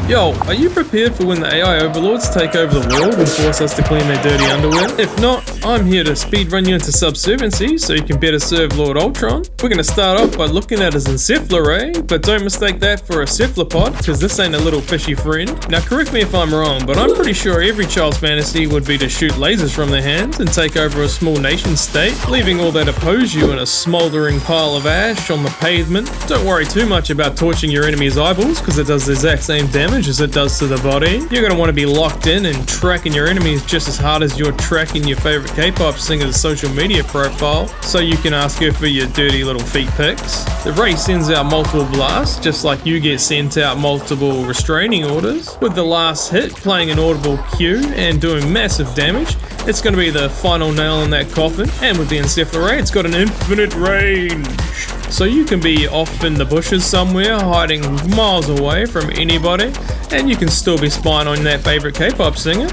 Yo, are you prepared for when the AI overlords take over the world and force us to clean their dirty underwear? If not, I'm here to speedrun you into subserviency so you can better serve Lord Ultron. We're going to start off by looking at his encephalorray, but don't mistake that for a cephalopod, because this ain't a little fishy friend. Now correct me if I'm wrong, but I'm pretty sure every child's fantasy would be to shoot lasers from their hands and take over a small nation state, leaving all that oppose you in a smouldering pile of ash on the pavement. Don't worry too much about torching your enemy's eyeballs, because it does the exact same damage as it does to the body. You're going to want to be locked in and tracking your enemies just as hard as you're tracking your favorite K-pop singer's social media profile, so you can ask her for your dirty little feet pics. The ray sends out multiple blasts, just like you get sent out multiple restraining orders, with the last hit playing an audible cue and doing massive damage. It's going to be the final nail in that coffin, and with the encephalorray, it's got an infinite range. So you can be off in the bushes somewhere, hiding miles away from anybody, and you can still be spying on that favorite K-pop singer.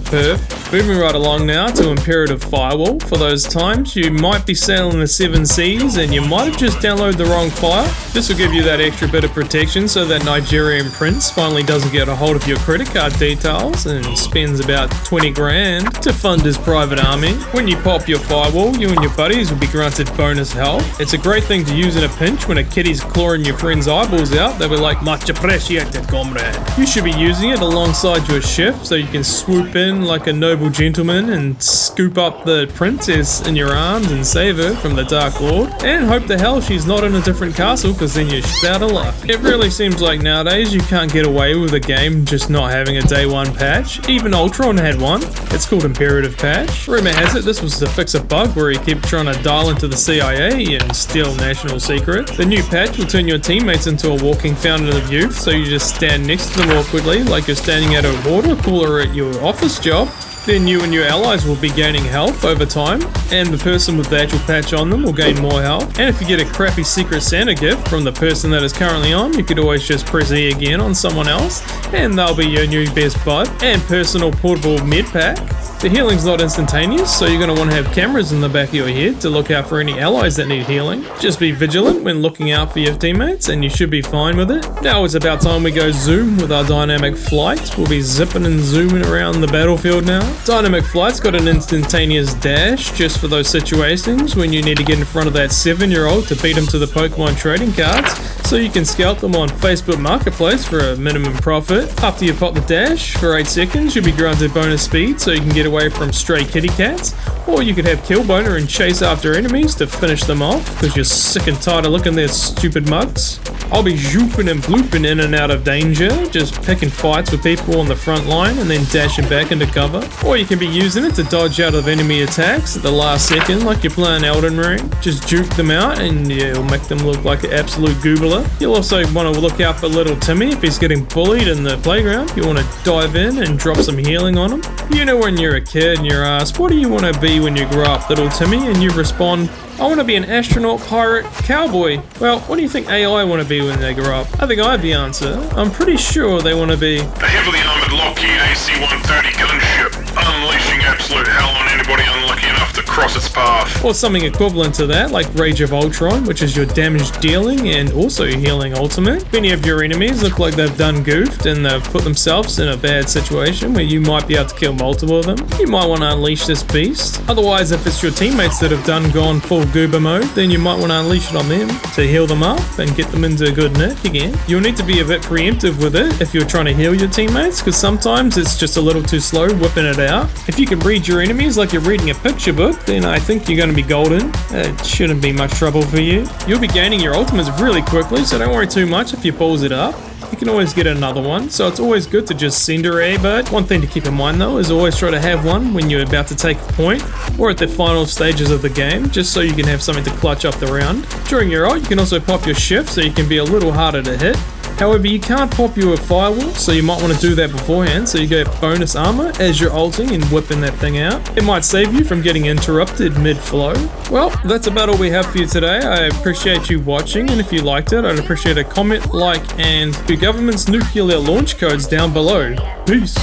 Perf. Moving right along now to Imperative Firewall. For those times you might be sailing the 7 seas and you might have just downloaded the wrong file. This will give you that extra bit of protection so that Nigerian prince finally doesn't get a hold of your credit card details and spends about 20 grand to fund his private army. When you pop your firewall, you and your buddies will be granted bonus health. It's a great thing to use in a pinch when a kitty's clawing your friend's eyeballs out. They'll be like, "Much appreciated, comrade." You should be using it alongside your ship so you can swoop in like a noble gentleman and scoop up the princess in your arms and save her from the Dark Lord, and hope the hell she's not in a different castle, because then you're shit out of luck. It really seems like nowadays you can't get away with a game just not having a day 1 patch. Even Ultron had one. It's called Imperative Patch. Rumor has it this was to fix a bug where he kept trying to dial into the CIA and steal national secrets. The new patch will turn your teammates into a walking fountain of youth, so you just stand next to them awkwardly like you're standing at a water cooler at your office job. Then you and your allies will be gaining health over time, and the person with the actual patch on them will gain more health. And if you get a crappy Secret Santa gift from the person that is currently on, you could always just press E again on someone else, and they'll be your new best bud and personal portable med pack. The healing's not instantaneous, so you're going to want to have cameras in the back of your head to look out for any allies that need healing. Just be vigilant when looking out for your teammates and you should be fine with it. Now it's about time we go zoom with our dynamic flight. We'll be zipping and zooming around the battlefield now. Dynamic flight's got an instantaneous dash just for those situations when you need to get in front of that 7-year-old to beat him to the Pokemon trading cards, so you can scout them on Facebook Marketplace for a minimum profit. After you pop the dash for 8 seconds, you'll be granted bonus speed so you can get away from stray kitty cats, or you could have kill boner and chase after enemies to finish them off because you're sick and tired of looking at their stupid mugs. I'll be zooping and blooping in and out of danger, just picking fights with people on the front line and then dashing back into cover. Or you can be using it to dodge out of enemy attacks at the last second like you're playing Elden Ring. Just juke them out and you'll make them look like an absolute googler. You'll also want to look out for little Timmy if he's getting bullied in the playground. You want to dive in and drop some healing on him. You know, when you're a kid and you're asked, "What do you want to be when you grow up, little Timmy?" and you respond, "I want to be an astronaut, pirate, cowboy." Well, what do you think AI want to be when they grow up? I think I have the answer. I'm pretty sure they want to be a heavily armored Lockheed AC-130 gunship, unleashing absolute hell on anybody unlucky enough to cross its path. Or something equivalent to that, like Rage of Ultron, which is your damage dealing and also healing ultimate. If any of your enemies look like they've done goofed and they've put themselves in a bad situation where you might be able to kill multiple of them, you might want to unleash this beast. Otherwise, if it's your teammates that have gone full goober mode, then you might want to unleash it on them to heal them up and get them into a good nick again. You'll need to be a bit preemptive with it if you're trying to heal your teammates, because sometimes it's just a little too slow whipping it out. If you can read your enemies like you're reading a picture book, then I think you're going to be golden. It shouldn't be much trouble for you. You'll be gaining your ultimates really quickly, so don't worry too much if you pulls it up. You can always get another one, so it's always good to just send her a bird. One thing to keep in mind though is always try to have one when you're about to take a point or at the final stages of the game, just so you can have something to clutch up the round. During your ult, you can also pop your shift so you can be a little harder to hit. However, you can't pop your firewall, so you might want to do that beforehand so you get bonus armor as you're ulting and whipping that thing out. It might save you from getting interrupted mid-flow. Well, that's about all we have for you today. I appreciate you watching, and if you liked it, I'd appreciate a comment, like, and your government's nuclear launch codes down below. Peace!